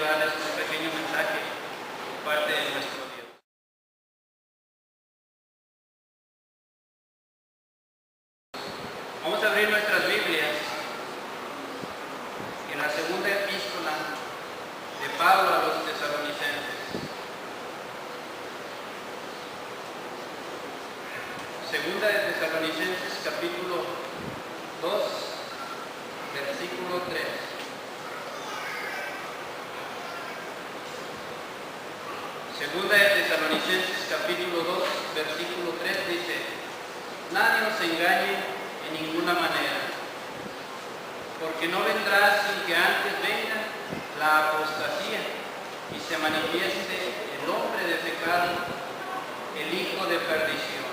llevarles un pequeño mensaje por parte de nuestro Dios. Vamos a abrir nuestras Biblias en la segunda epístola de Pablo a los Tesalonicenses. Segunda de Tesalonicenses, capítulo 2, versículo 3. Segunda de Tesalonicenses, capítulo 2, versículo 3 dice: nadie os engañe en ninguna manera, porque no vendrá sin que antes venga la apostasía y se manifieste el hombre de pecado, el hijo de perdición.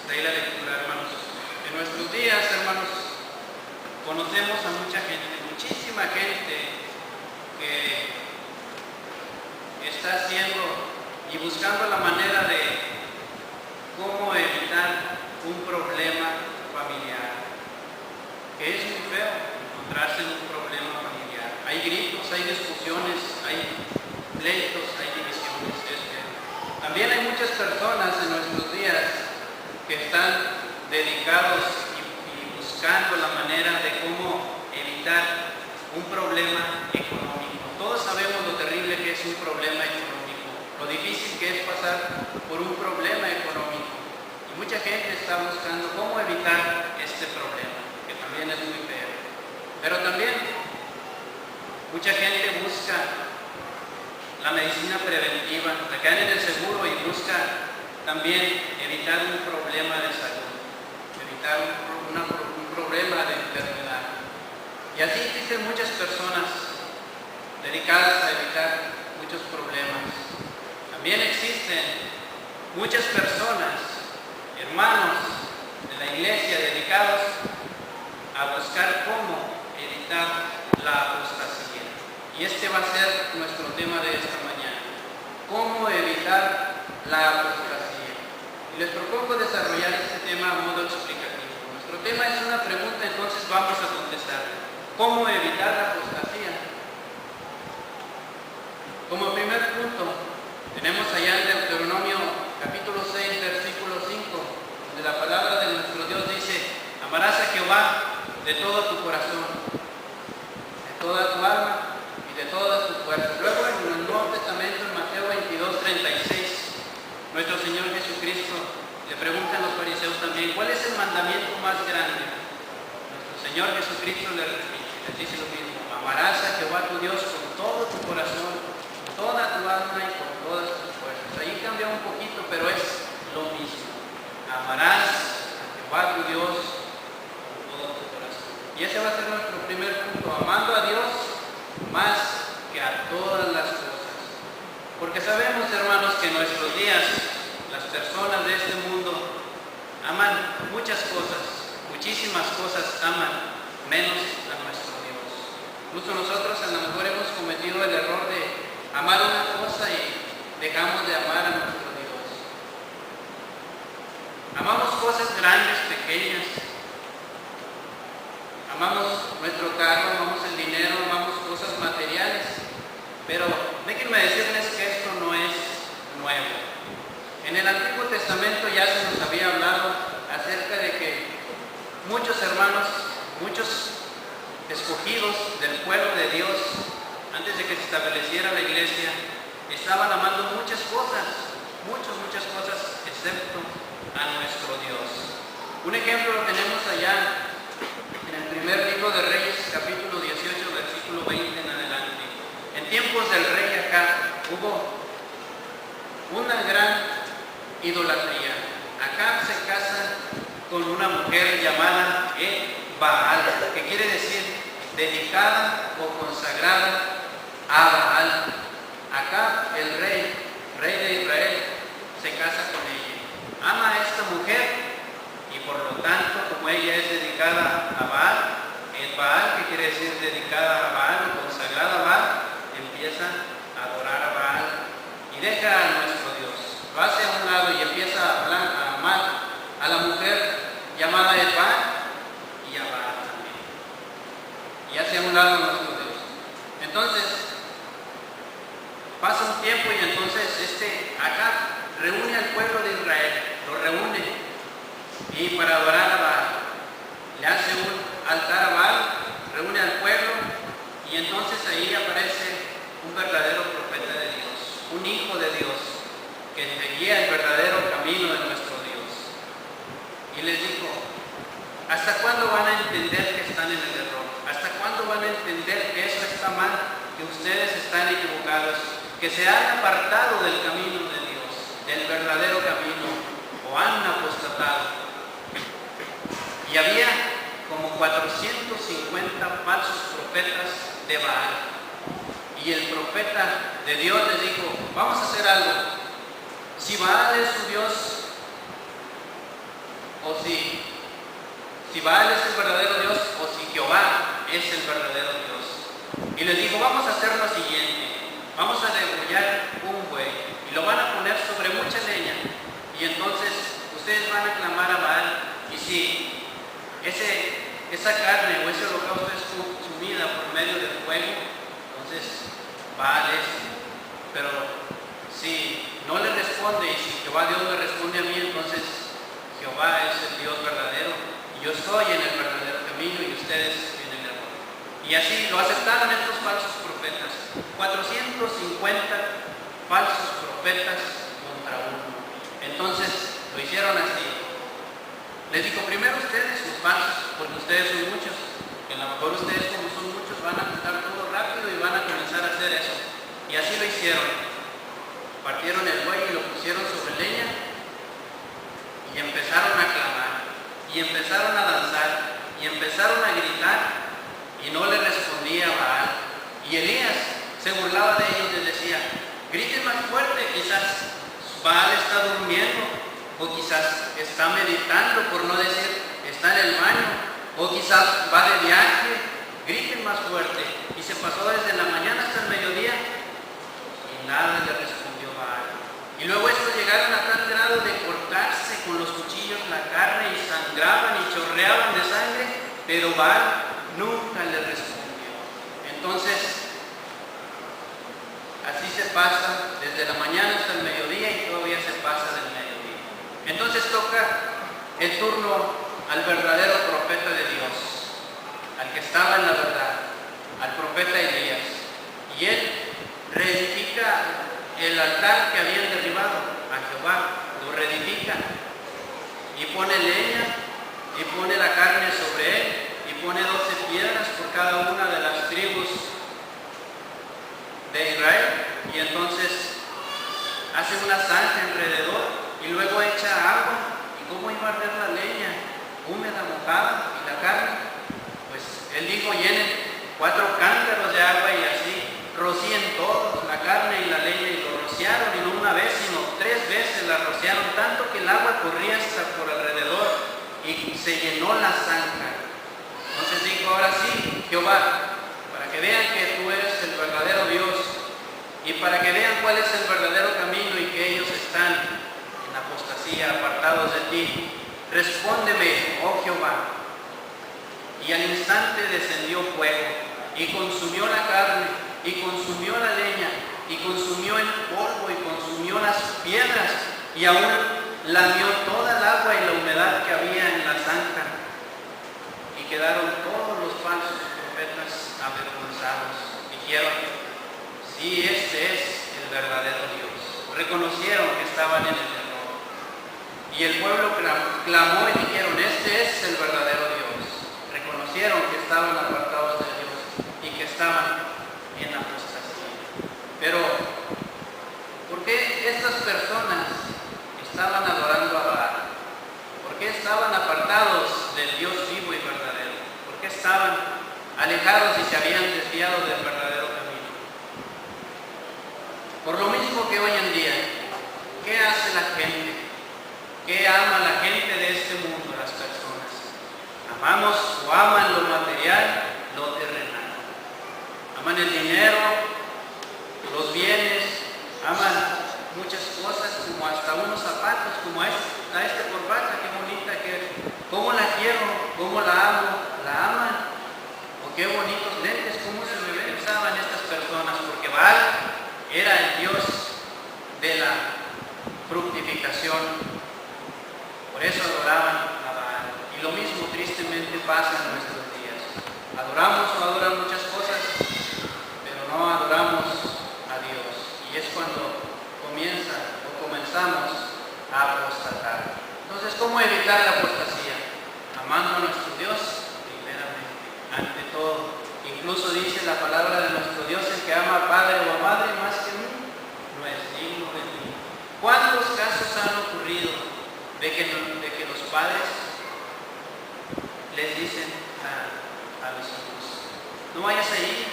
Hasta ahí la lectura, hermanos. En nuestros días, hermanos, conocemos a mucha gente, muchísima gente que está haciendo y buscando la manera de cómo evitar un problema familiar, que es muy feo encontrarse en un problema familiar. Hay gritos, hay discusiones, hay pleitos, hay divisiones. También hay muchas personas en nuestros días que están dedicados y buscando la manera de cómo evitar un problema económico. Todos sabemos lo terrible que es un problema económico, lo difícil que es pasar por un problema económico. Y mucha gente está buscando cómo evitar este problema, que también es muy feo. Pero también mucha gente busca la medicina preventiva, la caen en el seguro y busca también evitar un problema de salud, evitar un problema de enfermedad. Y así existen muchas personas dedicadas a evitar muchos problemas. También existen muchas personas, hermanos de la iglesia, dedicados a buscar cómo evitar la apostasía. Y este va a ser nuestro tema de esta mañana: cómo evitar la apostasía. Y les propongo desarrollar este tema a modo explicativo. Nuestro tema es una pregunta, entonces vamos a contestar: ¿cómo evitar la apostasía? Como primer punto, tenemos allá en Deuteronomio capítulo 6, versículo 5, donde la palabra de nuestro Dios dice: amarás a Jehová de todo tu corazón, de toda tu alma y de todas tus fuerzas. Luego en el Nuevo Testamento, en Mateo 22, 36, nuestro Señor Jesucristo le pregunta a los fariseos también: ¿cuál es el mandamiento más grande? Nuestro Señor Jesucristo les dice lo mismo: amarás a Jehová tu Dios con todo tu corazón, toda tu alma y con todas tus fuerzas. Ahí cambia un poquito, pero es lo mismo. Amarás a Jehová tu Dios con todo tu corazón. Y ese va a ser nuestro primer punto: amando a Dios más que a todas las cosas. Porque sabemos, hermanos, que en nuestros días las personas de este mundo aman muchas cosas, muchísimas cosas aman, menos a nuestro Dios. Incluso nosotros a lo mejor hemos cometido el error de amar una cosa y dejamos de amar a nuestro Dios. Amamos cosas grandes, pequeñas. Amamos nuestro carro, amamos el dinero, amamos cosas materiales. Pero déjenme decirles que esto no es nuevo. En el Antiguo Testamento ya se nos había hablado acerca de que muchos hermanos, muchos escogidos del pueblo de Dios, antes de que se estableciera la iglesia, estaban amando muchas cosas, muchas cosas, excepto a nuestro Dios. Un ejemplo lo tenemos allá en el primer libro de Reyes, capítulo 18, versículo 20 en adelante. En tiempos del rey Acab hubo una gran idolatría. Acab se casa con una mujer llamada Baal, que quiere decir dedicada o consagrada a Baal. Acab, el rey de Israel, se casa con ella. Ama a esta mujer y por lo tanto, como ella es dedicada a Baal, el Baal, que quiere decir dedicada a Baal o consagrada a Baal, empieza a adorar a Baal y deja a nuestro Dios. Lo hace a un lado y empieza a amar a la mujer llamada Baal y a Baal también. Y hace a un lado a nuestro Dios. Pasa un tiempo y entonces Acab reúne al pueblo de Israel, lo reúne y para adorar a Baal. Le hace un altar a Baal, reúne al pueblo y entonces ahí aparece un verdadero profeta de Dios, un hijo de Dios que seguía el verdadero camino de nuestro Dios. Y les dijo: ¿hasta cuándo van a entender que están en el error? ¿Hasta cuándo van a entender que eso está mal, que ustedes están equivocados, que se han apartado del camino de Dios, del verdadero camino, o han apostatado? Y había como 450 falsos profetas de Baal. Y el profeta de Dios les dijo: vamos a hacer algo. Si Baal es su Dios, o si Baal es el verdadero Dios, o si Jehová es el verdadero Dios. Y les dijo: vamos a hacer lo siguiente. Vamos a degollar un buey y lo van a poner sobre mucha leña. Y entonces ustedes van a clamar a Baal. Y si esa carne o ese holocausto es consumida por medio del fuego, entonces Baal es. Pero si no le responde, y si Jehová Dios me responde a mí, entonces Jehová es el Dios verdadero, y yo estoy en el verdadero camino y ustedes en el error. Y así lo aceptaron estos falsos profetas, 450 falsos profetas contra uno. Entonces lo hicieron así. Les digo: primero ustedes, los falsos, porque ustedes son muchos, que a lo mejor ustedes, como son muchos, van a juntar todo rápido y van a comenzar a hacer eso. Y así lo hicieron. Partieron el buey y lo pusieron sobre leña y empezaron a clamar, y empezaron a danzar, y empezaron a gritar, y no le respondía Baal. Y Elías se burlaba de ellos, les decía: griten más fuerte, quizás Baal está durmiendo, o quizás está meditando, por no decir está en el baño, o quizás va de viaje. Griten más fuerte. Y se pasó desde la mañana hasta el mediodía y nada le respondió Baal. Y luego estos llegaron a tal grado de cortarse con los cuchillos la carne y sangraban y chorreaban de sangre, pero Baal nunca le respondió. Entonces así se pasa desde la mañana hasta el mediodía y todavía se pasa del mediodía. Entonces toca el turno al verdadero profeta de Dios, al que estaba en la verdad, al profeta Elías. Y él reedifica el altar que habían derribado a Jehová, lo reedifica y pone leña y pone la carne sobre él y pone 12 piedras por cada una de las tribus de Israel. Y entonces hace una zanja alrededor y luego echa agua. ¿Y cómo iba a arder la leña? Húmeda, mojada, y la carne. Pues él dijo: llenen 4 cántaros de agua y así rocíen todos la carne y la leña. Y lo rociaron, y no una vez, sino 3 veces la rociaron, tanto que el agua corría hasta por alrededor y se llenó la zanja. Entonces dijo: ahora sí, Jehová, para que vean que tú eres el verdadero Dios, y para que vean cuál es el verdadero camino y que ellos están en apostasía, apartados de ti, respóndeme, oh Jehová. Y al instante descendió fuego y consumió la carne y consumió la leña y consumió el polvo y consumió las piedras y aún lamió toda el agua y la humedad que había en la zanja. Y quedaron todos los falsos profetas avergonzados. Dijeron: sí, este es el verdadero Dios. Reconocieron que estaban en el error. Y el pueblo clamó y dijeron: este es el verdadero Dios. Reconocieron que estaban apartados de Dios y que estaban en apostasía. Pero, ¿por qué estas personas estaban adorando a Baal? ¿Por qué estaban apartados del Dios vivo y verdadero? ¿Por qué estaban alejados y se habían desviado del verdadero camino? Por lo mismo que hoy en día, ¿qué hace la gente? ¿Qué ama la gente de este mundo, las personas? Amamos o aman lo material, lo terrenal. Aman el dinero, los bienes, aman muchas cosas, como hasta unos zapatos, como esta corbata, qué bonita que es. ¿Cómo la quiero? ¿Cómo la amo? ¿La aman? ¿O qué bonitos lentes? ¿Cómo se me pensaban estas personas? Porque Baal era el pasa en nuestros días. Adoramos o adoran muchas cosas, pero no adoramos a Dios. Y es cuando comenzamos a apostatar. Entonces, ¿cómo evitar la apostasía? Amando a nuestro Dios primeramente, ante todo. Incluso dice la palabra de nuestro Dios: el que ama a padre o a madre más que a mí, no es digno de mí. ¿Cuántos casos han ocurrido de que los padres les dicen a los hijos: no vayas ahí?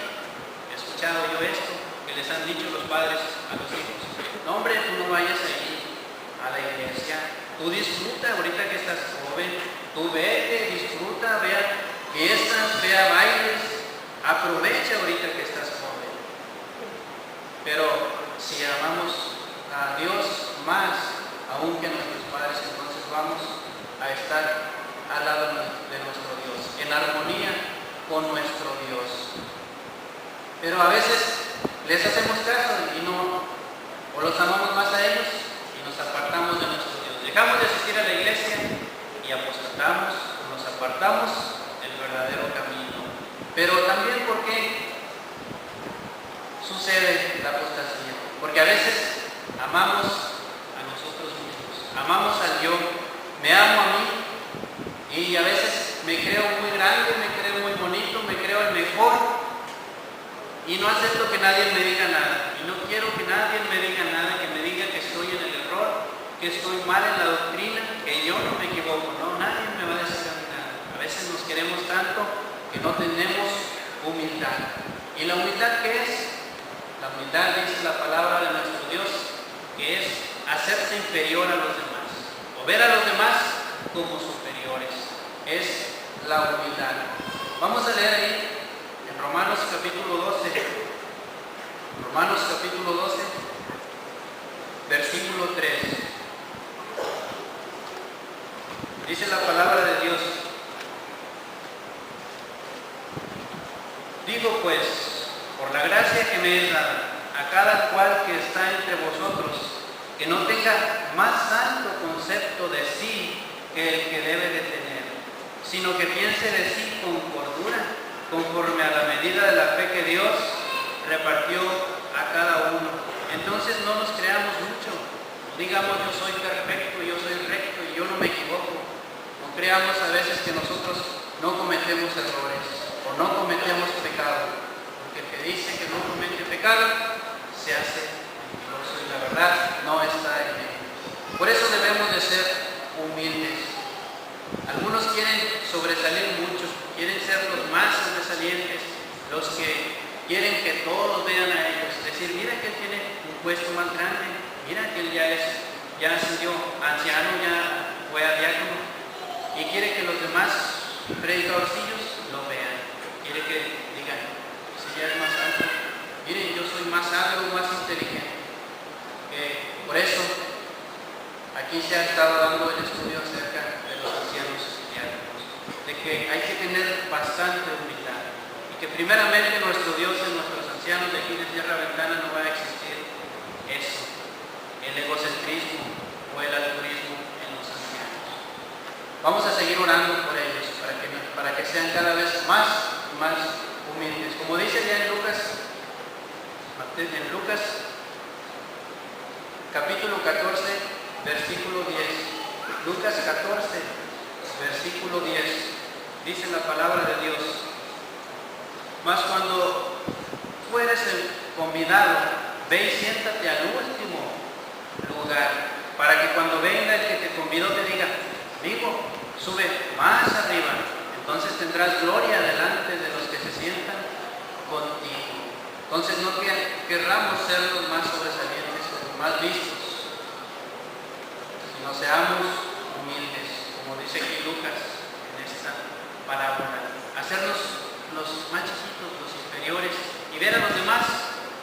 He escuchado yo esto, que les han dicho los padres a los hijos: no, hombre, tú no vayas ahí a la iglesia, tú disfruta ahorita que estás joven, tú vete, disfruta, vea fiestas, vea bailes, aprovecha ahorita que estás joven. Pero si amamos a Dios más aún que a nuestros padres, entonces vamos a estar al lado de nuestro Dios, en armonía con nuestro Dios. Pero a veces les hacemos caso y no, o los amamos más a ellos y nos apartamos de nuestro Dios. Dejamos de asistir a la iglesia y apostatamos, nos apartamos del verdadero camino. Pero también, ¿por qué sucede la apostasía? Porque a veces amamos a nosotros mismos, amamos al yo, me amo a mí y a veces me creo muy grande, me creo muy bonito, me creo el mejor y no acepto que nadie me diga nada. Y no quiero que nadie me diga nada, que me diga que estoy en el error, que estoy mal en la doctrina, que yo no me equivoco. No, nadie me va a decir a mí nada. A veces nos queremos tanto que no tenemos humildad. ¿Y la humildad qué es? La humildad, dice la palabra de nuestro Dios, que es hacerse inferior a los demás, o ver a los demás como superiores. Es la humildad. Vamos a leer ahí en Romanos capítulo 12, Romanos capítulo 12, versículo 3. Dice la palabra de Dios: digo pues, por la gracia que me es dada, a cada cual que está entre vosotros, que no tenga más alto concepto de sí que el que debe de tener, sino que piense de sí con cordura, conforme a la medida de la fe que Dios repartió a cada uno. Entonces no nos creamos mucho, no digamos yo soy perfecto, yo soy recto y yo no me equivoco. No creamos a veces que nosotros no cometemos errores o no cometemos pecado, porque el que dice que no comete pecado se hace mentiroso y la verdad no está en él. Por eso debemos de ser humildes. Algunos quieren sobresalir mucho, quieren ser los más sobresalientes, los que quieren que todos vean a ellos, decir: mira que él tiene un puesto más grande, mira que él ya ascendió anciano, ya fue a diácono, y quiere que los demás predicadorcillos lo vean, quiere que digan: si ya es más alto, miren, yo soy más sabio, más inteligente. Por eso aquí se ha estado dando el estudio acerca de los ancianos diáconos, de que hay que tener bastante humildad y que primeramente nuestro Dios en nuestros ancianos de aquí de Tierra Ventana no va a existir eso, el egocentrismo o el altruismo en los ancianos. Vamos a seguir orando por ellos para que sean cada vez más y más humildes. Como dice ya en Lucas capítulo 14, versículo 10. Lucas 14, versículo 10. Dice la palabra de Dios: mas cuando fueres convidado, ve y siéntate al último lugar, para que cuando venga el que te convidó te diga: amigo, sube más arriba. Entonces tendrás gloria delante de los que se sientan contigo. Entonces no querramos ser los más sobresalientes o los más vistos, sino seamos humildes, como dice aquí Lucas en esta parábola. Hacernos los más chiquitos, los inferiores, y ver a los demás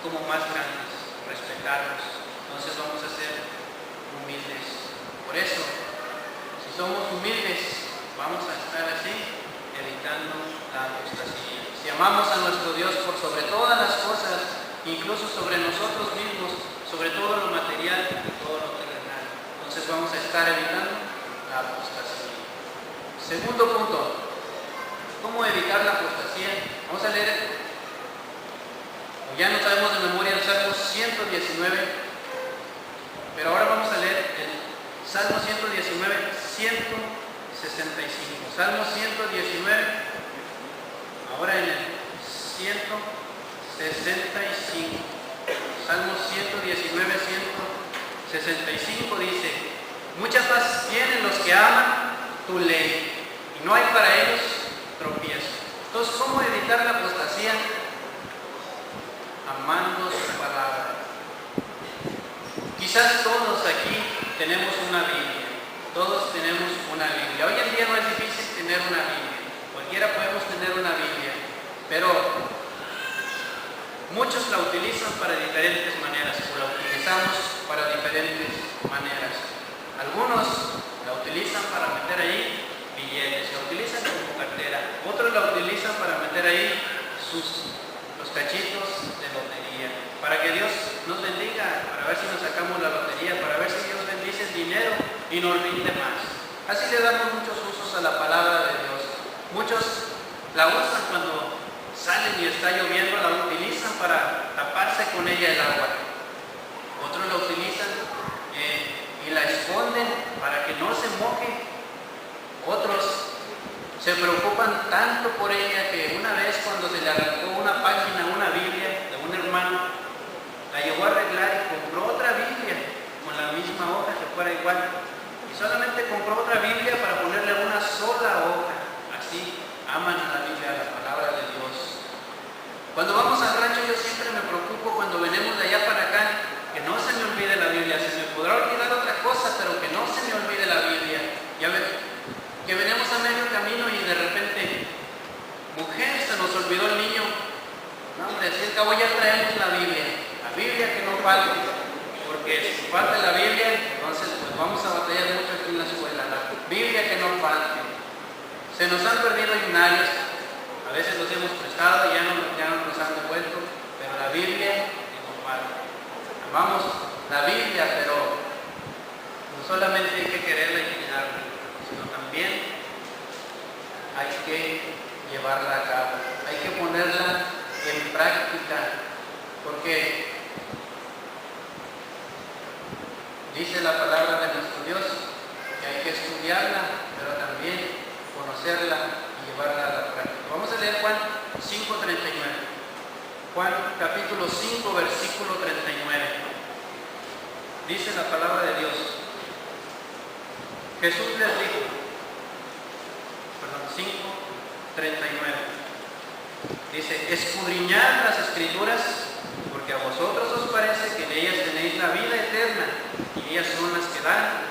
como más grandes, respetarlos. Entonces vamos a ser humildes. Por eso, si somos humildes, vamos a estar así, evitando la apostasía. Si amamos a nuestro Dios por sobre todas las cosas, incluso sobre nosotros mismos, sobre todo lo material y todo lo terrenal, entonces vamos a estar evitando la apostasía. Segundo punto, 119, pero ahora vamos a leer el Salmo 119, 165. Salmo 119, ahora en el 165. Salmo 119, 165 dice: mucha paz tienen los que aman tu ley, y no hay para ellos tropiezo. Entonces, ¿cómo evitar la apostasía? Amando su palabra. Quizás todos aquí tenemos una Biblia. Todos tenemos una Biblia. Hoy en día no es difícil tener una Biblia. Cualquiera podemos tener una Biblia. Pero muchos la utilizan para diferentes maneras, o la utilizamos para diferentes maneras. Algunos la utilizan para meter ahí billetes, la utilizan como cartera. Otros la utilizan para meter ahí los cachitos de lotería, para que Dios nos bendiga, para ver si nos sacamos la lotería, para ver si Dios bendice el dinero y nos rinde más. Así le damos muchos usos a la palabra de Dios. Muchos la usan cuando salen y está lloviendo, la utilizan para taparse con ella el agua. Otros la utilizan y la esconden para que no se moje. Otros se preocupan tanto por ella que una vez, cuando se le arrancó una página a una Biblia de un hermano, la llevó a arreglar y compró otra Biblia con la misma hoja que fuera igual, y solamente compró otra Biblia para ponerle una sola hoja. Así aman la Biblia, la palabra de Dios. Cuando vamos al rancho, yo siempre me preocupo cuando venimos de allá para acá, que no se me olvide la Biblia. Se me podrá olvidar otra cosa, pero que no se me olvide la Biblia. Ya ven, que venimos a medio camino y de repente, mujer, se nos olvidó el niño. No, hombre, así al cabo ya traemos la Biblia que no falte, porque si falta la Biblia, entonces pues vamos a batallar mucho aquí en la escuela. La Biblia que no falte. Se nos han perdido himnarios, a veces los hemos prestado y ya no nos han devuelto, pero la Biblia que no falte. Amamos la Biblia, pero no solamente hay que quererla y cuidarla, sino también hay que llevarla a cabo, hay que ponerla en práctica, porque dice la palabra de nuestro Dios que hay que estudiarla, pero también conocerla y llevarla a la práctica. Vamos a leer Juan 5:39. Juan capítulo 5, versículo 39. Dice la palabra de Dios: Jesús les dijo, 5:39. Dice: escudriñad las Escrituras, porque a vosotros os parece que en ellas tenéis la vida eterna, y ellas son las que dan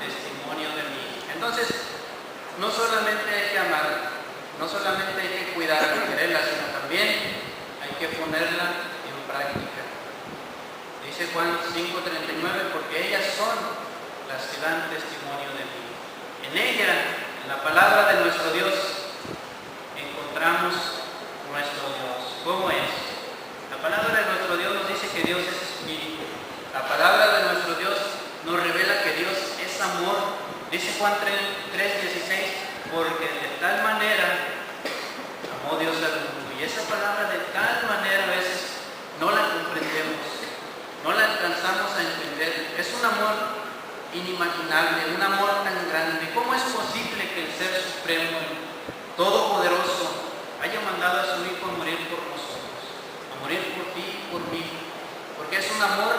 testimonio de mí. Entonces, no solamente hay que amarla, no solamente hay que cuidarla y quererla, sino también hay que ponerla en práctica. Dice Juan 5:39, porque ellas son las que dan testimonio de mí. En ella, en la palabra de nuestro Dios, encontramos nuestro Dios. ¿Cómo es? La palabra de nuestro Dios nos dice que Dios es espíritu. La palabra de nuestro Dios nos revela que Dios es amor. Dice Juan 3:16, porque de tal manera amó Dios al mundo. Y esa palabra de tal manera a veces no la comprendemos, no la alcanzamos a entender. Es un amor inimaginable, un amor tan grande. ¿Cómo es posible que el Ser Supremo, Todopoderoso, haya mandado a su Hijo a morir por nosotros, a morir por ti y por mí? Porque es un amor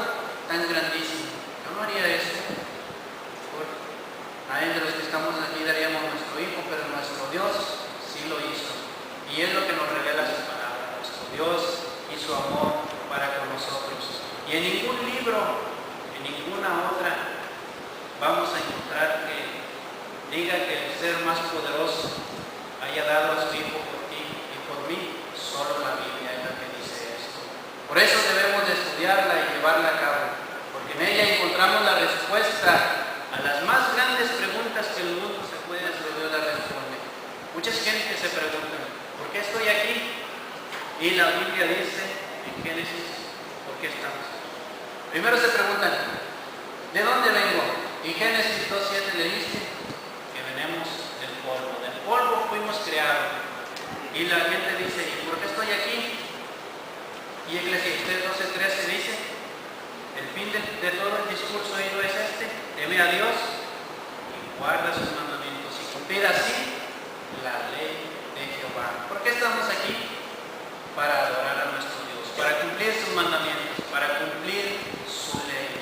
tan grandísimo. Yo no haría eso. Nadie de los que estamos aquí daríamos nuestro Hijo, pero nuestro Dios sí lo hizo. Y es lo que nos revela su palabra, nuestro Dios y su amor para con nosotros. Y en ningún libro, en ninguna otra, vamos a encontrar que diga que el ser más poderoso haya dado a su Hijo por ti y por mí. Solo la Biblia es la que dice esto. Por eso debemos de estudiarla y llevarla a cabo, porque en ella encontramos la respuesta a las más grandes preguntas que el mundo se puede hacer. Dios la responde. Muchas gentes se preguntan, ¿por qué estoy aquí? Y la Biblia dice en Génesis, ¿por qué estamos aquí? Primero se preguntan, ¿de dónde vengo? Y Génesis 2:7 le dice que venimos del polvo. Del polvo fuimos creados. Y la gente dice, ¿y por qué estoy aquí? Y Eclesiastés 12:13 dice fin de todo el discurso oído es este: teme a Dios y guarda sus mandamientos y cumplir así la ley de Jehová. ¿Por qué estamos aquí? Para adorar a nuestro Dios, para cumplir sus mandamientos, para cumplir su ley.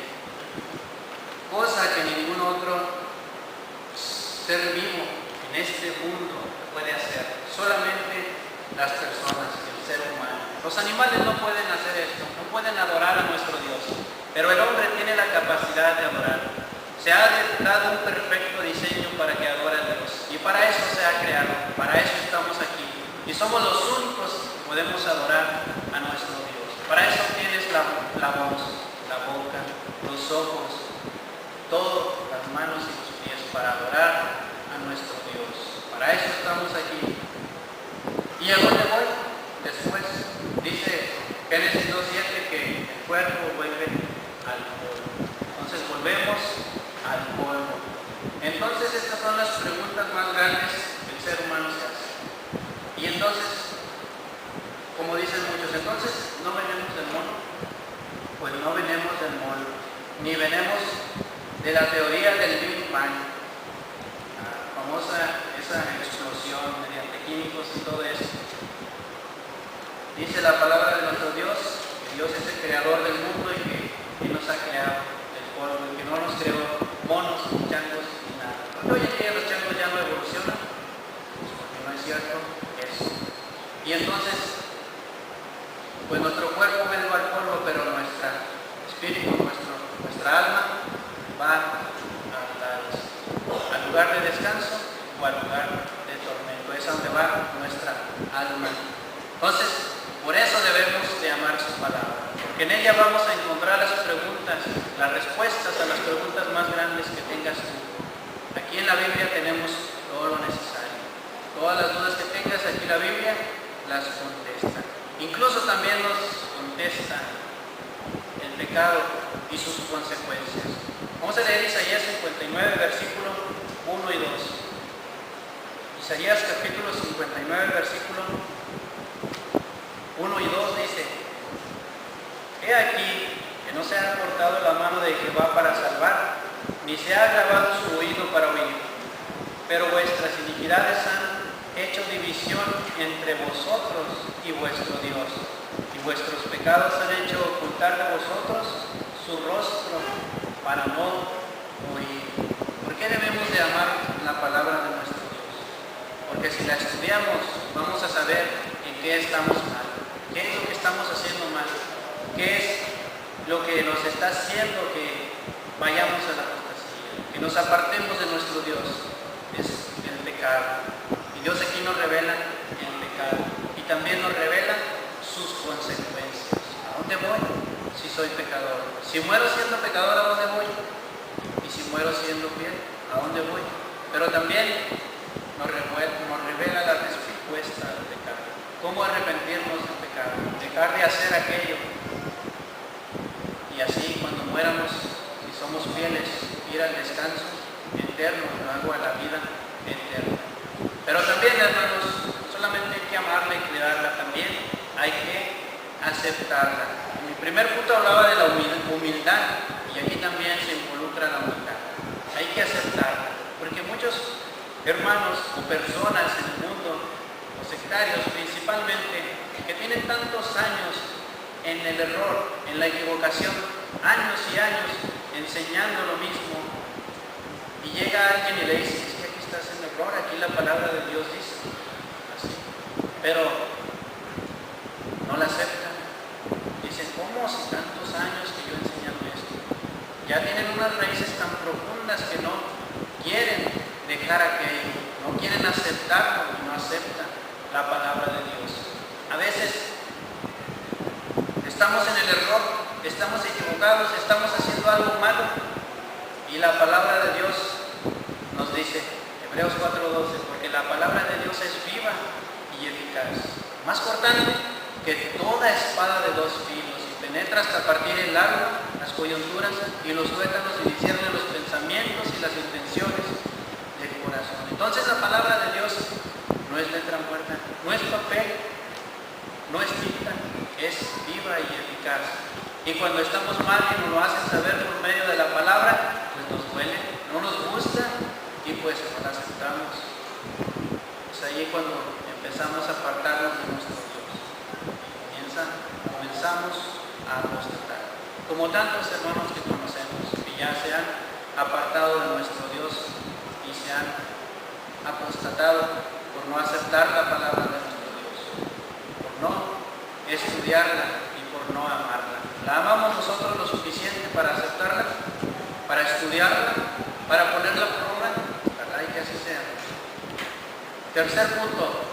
Cosa que ningún otro ser vivo en este mundo puede hacer. Solamente las personas, el ser humano. Los animales no pueden hacer esto, no pueden adorar a nuestro Dios, pero el hombre tiene la capacidad de adorar. Se ha dado un perfecto diseño para que adore a Dios, y para eso se ha creado, para eso estamos aquí, y somos los únicos que podemos adorar a nuestro Dios. Para eso tienes la voz, la boca, los ojos, todo, las manos y los pies, para adorar a nuestro Dios. Para eso estamos aquí. ¿Y a dónde voy? Después dice Génesis 2:7 que el cuerpo vuelve al polvo. Entonces volvemos al polvo. Entonces estas son las preguntas más grandes que el ser humano se hace. Y entonces, como dicen muchos, entonces no venimos del mono. Pues no venimos del mono, ni venimos de la teoría del Big Bang, la famosa esa explosión mediante químicos y todo eso. Dice la palabra de nuestro Dios que Dios es el creador del mundo y que Él nos ha creado del polvo, y que no nos creó monos, ni changos, ni nada. Porque hoy en día los changos ya no evolucionan, porque no es cierto eso. Y entonces, pues nuestro cuerpo vuelve al polvo, pero nuestro espíritu, nuestra alma va al lugar de descanso o al lugar de tormento. Es donde va nuestra alma. Entonces, por eso debemos de amar su palabra, porque en ella vamos a encontrar las preguntas, las respuestas a las preguntas más grandes que tengas tú. Aquí en la Biblia tenemos todo lo necesario. Todas las dudas que tengas, aquí la Biblia las contesta. Incluso también nos contesta el pecado y sus consecuencias. Vamos a leer Isaías 59, versículo 1 y 2. Isaías capítulo 59, versículo 1 y 2 dice: He aquí que no se ha cortado la mano de Jehová para salvar, ni se ha agravado su oído para oír, pero vuestras iniquidades han hecho división entre vosotros y vuestro Dios, y vuestros pecados han hecho ocultar de vosotros su rostro para no oír. ¿Por qué debemos de amar la palabra de nuestro Dios? Porque si la estudiamos, vamos a saber en qué estamos mal, qué es lo que estamos haciendo mal, qué es lo que nos está haciendo que vayamos a la apostasía, que nos apartemos de nuestro Dios. Es el pecado. Y Dios aquí nos revela el pecado y también nos revela sus consecuencias. ¿A dónde voy si soy pecador? Si muero siendo pecador, ¿a dónde voy? Y si muero siendo fiel, ¿a dónde voy? Pero también nos revela la respuesta al pecado. ¿Cómo arrepentirnos del pecado? Dejar de hacer aquello. Y así cuando muéramos, si somos fieles, ir al descanso eterno, luego a la vida eterna. Pero también, hermanos, no solamente hay que amarla y cuidarla, también hay que aceptarla. En mi primer punto hablaba de la humildad, y aquí también se involucra la humildad. Hay que aceptarla, porque muchos hermanos o personas en el mundo, los sectarios principalmente, que tienen tantos años en el error, en la equivocación, años y años enseñando lo mismo, y llega alguien y le dice: es que aquí estás en error, aquí la palabra de Dios dice así, pero no la aceptan. Dicen: ¿cómo si tantos años que yo enseñando esto? Ya tienen unas raíces tan profundas que no quieren dejar aquello, no quieren aceptarlo y no aceptan la palabra de Dios. A veces estamos en el error, estamos equivocados, estamos haciendo algo malo, y la palabra de Dios nos dice, Hebreos 4:12, porque la palabra de Dios es viva y eficaz, más cortante que toda espada de dos filos, y penetra hasta partir el alma, las coyunturas y los tuétanos, y discierne los pensamientos y las intenciones del corazón. Entonces la palabra de Dios no es letra muerta, no es papel, no es tinta, es viva y eficaz. Y cuando estamos mal y nos lo hacen saber por medio de la palabra, pues nos duele, no nos gusta y pues no la aceptamos. Es ahí cuando empezamos a apartarnos de nuestro Dios. Comenzamos a apostatar. Como tantos hermanos que conocemos, que ya se han apartado de nuestro Dios y se han apostatado por no aceptar la palabra de nuestro Dios, por no estudiarla y por no amarla. ¿La amamos nosotros lo suficiente para aceptarla, para estudiarla, para ponerla por obra? Ojalá y que así sea. Tercer punto,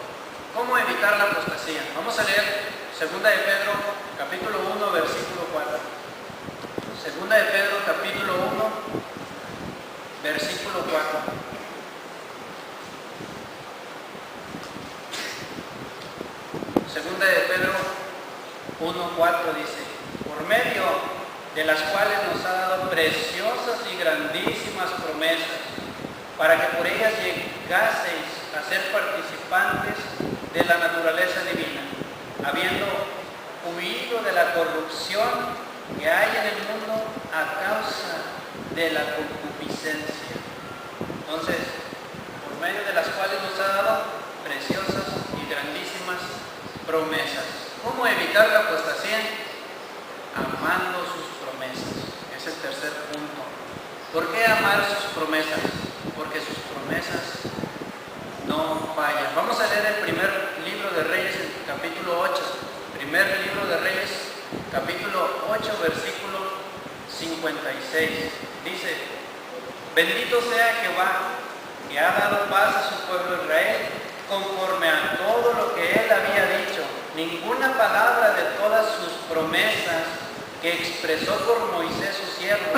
¿cómo evitar la apostasía? Vamos a leer 2 de Pedro, capítulo 1, versículo 4. 2 de Pedro, capítulo 1, versículo 4. Segunda de Pedro 1:4 dice: por medio de las cuales nos ha dado preciosas y grandísimas promesas, para que por ellas llegaseis a ser participantes de la naturaleza divina, habiendo huido de la corrupción que hay en el mundo a causa de la concupiscencia. Entonces, por medio de las cuales nos ha dado preciosas y grandísimas promesas. ¿Cómo evitar la apostasía? Amando sus promesas. Es el tercer punto. ¿Por qué amar sus promesas? Porque sus promesas no fallan. Vamos a leer el primer libro de Reyes, el capítulo 8. Primer libro de Reyes, capítulo 8, versículo 56. Dice: bendito sea Jehová, que ha dado paz a su pueblo Israel, conforme a todo lo que él había dicho. Ninguna palabra de todas sus promesas que expresó por Moisés su siervo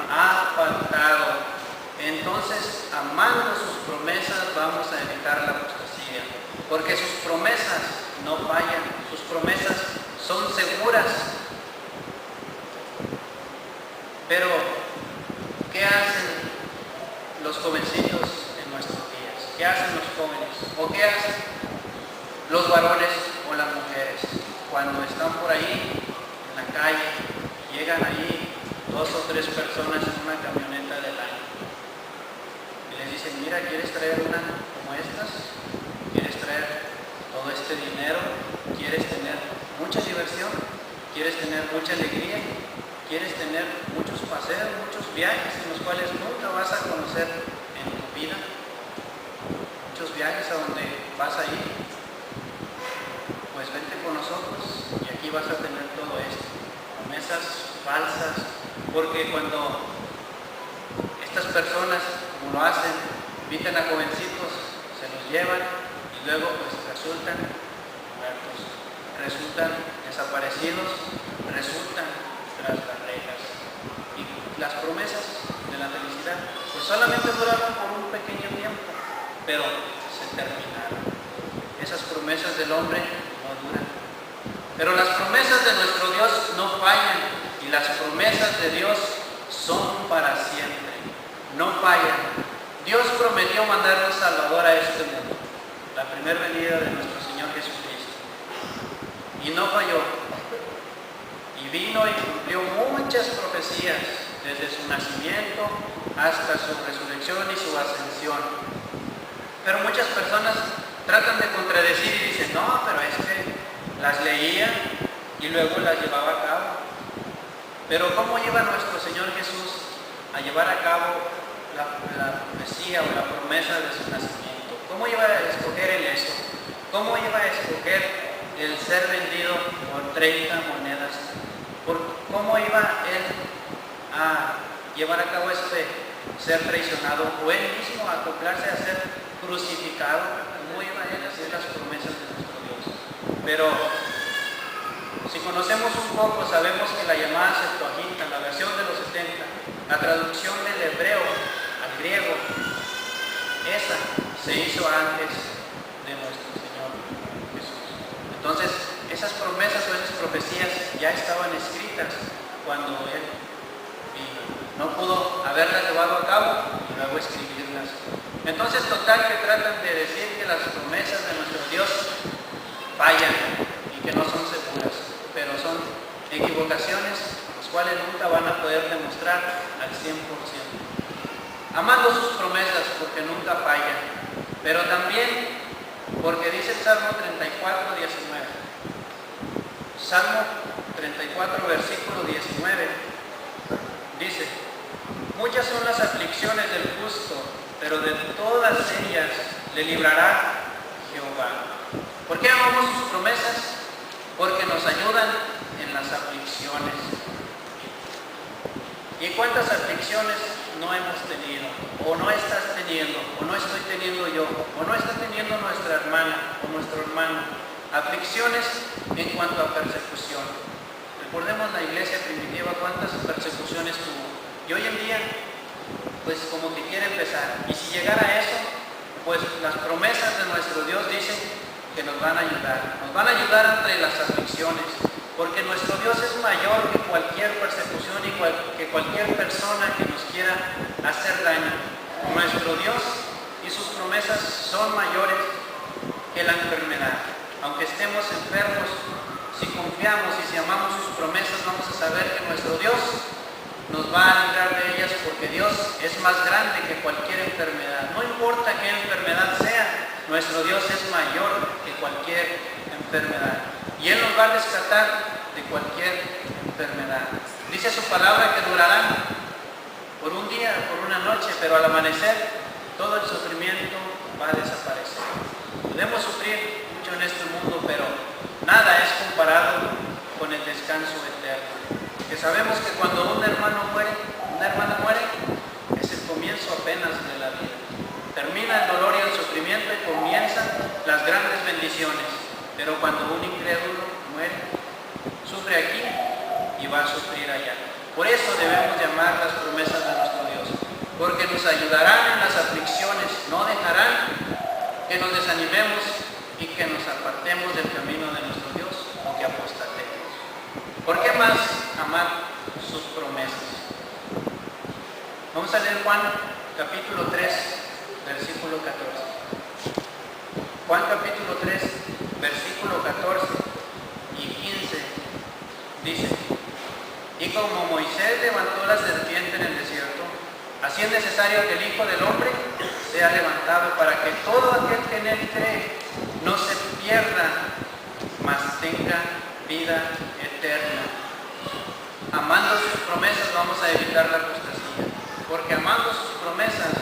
ha faltado. Entonces, amando sus promesas, vamos a evitar la apostasía, porque sus promesas no fallan, sus promesas son seguras. Pero, ¿qué hacen los jovencitos en nuestros días? ¿Qué hacen los jóvenes? ¿O qué hacen los varones o las mujeres? Cuando están por ahí, en la calle, llegan ahí 2 o 3 personas en una camioneta del año. Y les dicen: mira, ¿quieres traer una como estas? ¿Quieres traer todo este dinero? ¿Quieres tener mucha diversión? ¿Quieres tener mucha alegría? ¿Quieres tener muchos paseos, muchos viajes en los cuales nunca vas a conocer en tu vida? Muchos viajes a donde vas a ir. Pues vente con nosotros y aquí vas a tener todo esto. Promesas falsas, porque cuando estas personas, como lo hacen, invitan a jovencitos, se los llevan y luego pues resultan muertos, resultan desaparecidos, resultan tras las rejas. Y las promesas de la felicidad pues solamente duraron por un pequeño tiempo, pero se terminaron. Esas promesas del hombre no duran, pero las promesas de nuestro Dios no fallan, y las promesas de Dios son para siempre, no fallan. Dios prometió mandar un Salvador a este mundo, la primera venida de nuestro Señor Jesucristo, y no falló, y vino y cumplió muchas profecías desde su nacimiento hasta su resurrección y su ascensión. Pero muchas personas tratan de contradecir y dicen: no, pero es que las leía y luego las llevaba a cabo. Pero ¿cómo iba nuestro Señor Jesús a llevar a cabo la profecía o la promesa de su nacimiento? ¿Cómo iba a escoger él eso? ¿Cómo iba a escoger el ser vendido por 30 monedas? ¿Cómo iba él a llevar a cabo ser traicionado, o él mismo a acoplarse a ser crucificado? ¿Cómo iba él a hacer las promesas de nuestro Dios? Pero si conocemos un poco, sabemos que la llamada Septuaginta, la versión de los 70, la traducción del hebreo al griego, esa se hizo antes de nuestro Señor Jesús. Entonces, esas promesas o esas profecías ya estaban escritas cuando él vino. No pudo haberlas llevado a cabo y luego escribirlas. Entonces, total, que tratan de decir que las promesas de nuestro Dios fallan y que no son seguras, pero son equivocadas. equivocaciones, los cuales nunca van a poder demostrar al 100%. Amando sus promesas porque nunca fallan, pero también porque dice el Salmo 34, 19. Salmo 34, versículo 19, dice: muchas son las aflicciones del justo, pero de todas ellas le librará Jehová. ¿Por qué amamos sus promesas? Porque nos ayudan en las aflicciones. ¿Y cuántas aflicciones no hemos tenido? O no estás teniendo, o no estoy teniendo yo, o no está teniendo nuestra hermana o nuestro hermano. Aflicciones en cuanto a persecución. Recordemos la iglesia primitiva, cuántas persecuciones tuvo. Y hoy en día, pues como que quiere empezar. Y si llegara a eso, pues las promesas de nuestro Dios dicen que nos van a ayudar. Nos van a ayudar entre las aflicciones. Porque nuestro Dios es mayor que cualquier persecución y que cualquier persona que nos quiera hacer daño. Nuestro Dios y sus promesas son mayores que la enfermedad. Aunque estemos enfermos, si confiamos y si amamos sus promesas, vamos a saber que nuestro Dios nos va a librar de ellas, porque Dios es más grande que cualquier enfermedad. No importa qué enfermedad sea, nuestro Dios es mayor que cualquier enfermedad. Y Él nos va a rescatar de cualquier enfermedad. Dice su palabra que durarán por un día, por una noche, pero al amanecer todo el sufrimiento va a desaparecer. Podemos sufrir mucho en este mundo, pero nada es comparado con el descanso eterno. Que sabemos que cuando un hermano muere, una hermana muere, es el comienzo apenas de la vida. Termina el dolor y el sufrimiento y comienzan las grandes bendiciones. Pero cuando un incrédulo muere, sufre aquí y va a sufrir allá. Por eso debemos llamar las promesas de nuestro Dios, porque nos ayudarán en las aflicciones, no dejarán que nos desanimemos y que nos apartemos del camino de nuestro Dios o que apostatemos. ¿Por qué más amar sus promesas? Vamos a leer Juan capítulo 3, versículo 14. Juan capítulo 3, versículo 14 y 15 dice: y como Moisés levantó la serpiente en el desierto, así es necesario que el Hijo del Hombre sea levantado, para que todo aquel que en él cree no se pierda, mas tenga vida eterna. Amando sus promesas vamos a evitar la apostasía, porque amando sus promesas,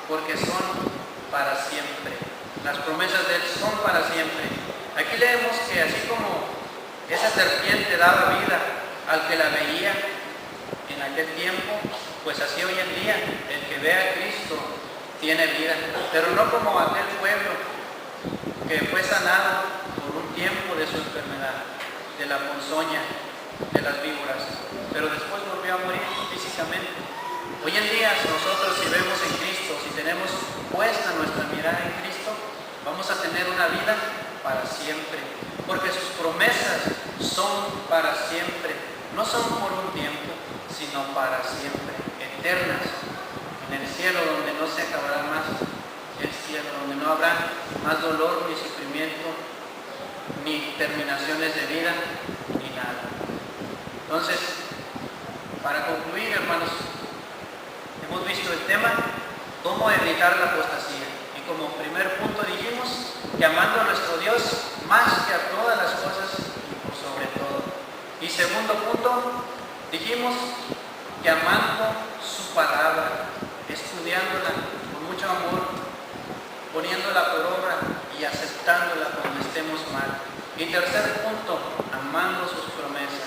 porque son para siempre. Las promesas de Él son para siempre. Aquí leemos que así como esa serpiente daba vida al que la veía en aquel tiempo, pues así hoy en día el que ve a Cristo tiene vida. Pero no como aquel pueblo que fue sanado por un tiempo de su enfermedad, de la ponzoña, de las víboras, pero después volvió a morir físicamente. Hoy en día nosotros, si vemos en Cristo, si tenemos puesta nuestra mirada en Cristo, vamos a tener una vida para siempre, porque sus promesas son para siempre, no son por un tiempo, sino para siempre, eternas, en el cielo donde no se acabará más el cielo, donde no habrá más dolor, ni sufrimiento, ni terminaciones de vida, ni nada. Entonces, para concluir, hermanos, hemos visto el tema, cómo evitar la apostasía. Y como primer punto dijimos que amando a nuestro Dios más que a todas las cosas y por sobre todo. Y segundo punto, dijimos que amando su palabra, estudiándola con mucho amor, poniéndola por obra y aceptándola cuando estemos mal. Y tercer punto, amando sus promesas,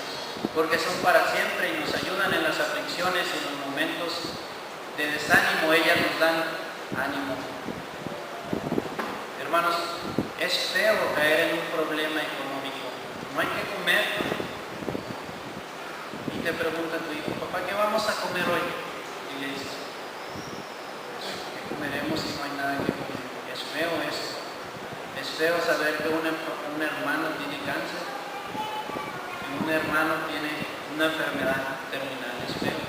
porque son para siempre y nos ayudan en las aflicciones y en los momentos de desánimo, ellas nos dan ánimo. Hermanos, es feo caer en un problema económico. No hay que comer. Y te pregunta tu hijo: papá, ¿qué vamos a comer hoy? Y le dices: ¿qué comeremos si no hay nada que comer? Es feo eso. Es feo saber que un hermano tiene cáncer, que un hermano tiene una enfermedad terminal. Es feo.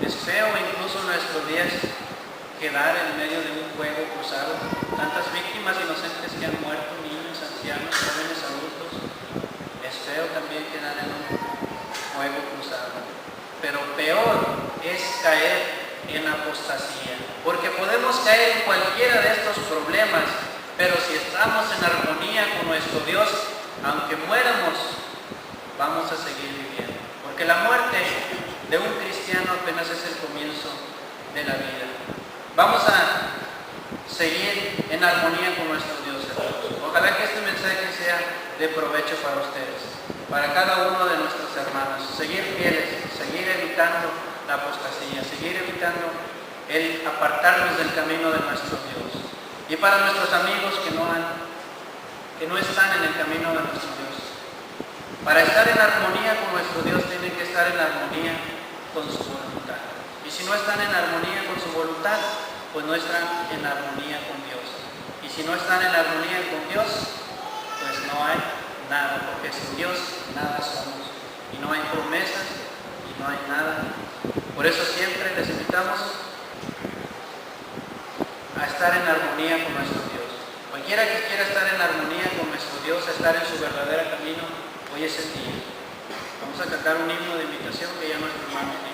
Es feo incluso en nuestros días quedar en medio de un fuego cruzado. Tantas víctimas inocentes que han muerto, niños, ancianos, jóvenes, adultos. Es feo también quedar en un fuego cruzado. Pero peor es caer en apostasía, porque podemos caer en cualquiera de estos problemas, pero si estamos en armonía con nuestro Dios, aunque muéramos, vamos a seguir viviendo, porque la muerte de un cristiano apenas es el comienzo de la vida. Vamos a seguir en armonía con nuestro Dios, hermanos. Ojalá que este mensaje sea de provecho para ustedes, para cada uno de nuestros hermanos. Seguir fieles, seguir evitando la apostasía, seguir evitando el apartarnos del camino de nuestro Dios. Y para nuestros amigos que no están en el camino de nuestro Dios, para estar en armonía con nuestro Dios tienen que estar en armonía con su voluntad. Y si no están en armonía con su voluntad, pues no están en armonía con Dios. Y si no están en armonía con Dios, pues no hay nada, porque sin Dios nada somos. Y no hay promesas y no hay nada. Por eso siempre les invitamos a estar en armonía con nuestro Dios. Cualquiera que quiera estar en armonía con nuestro Dios, estar en su verdadero camino, hoy es el día. Vamos a cantar un himno de invitación que ya nuestro hermano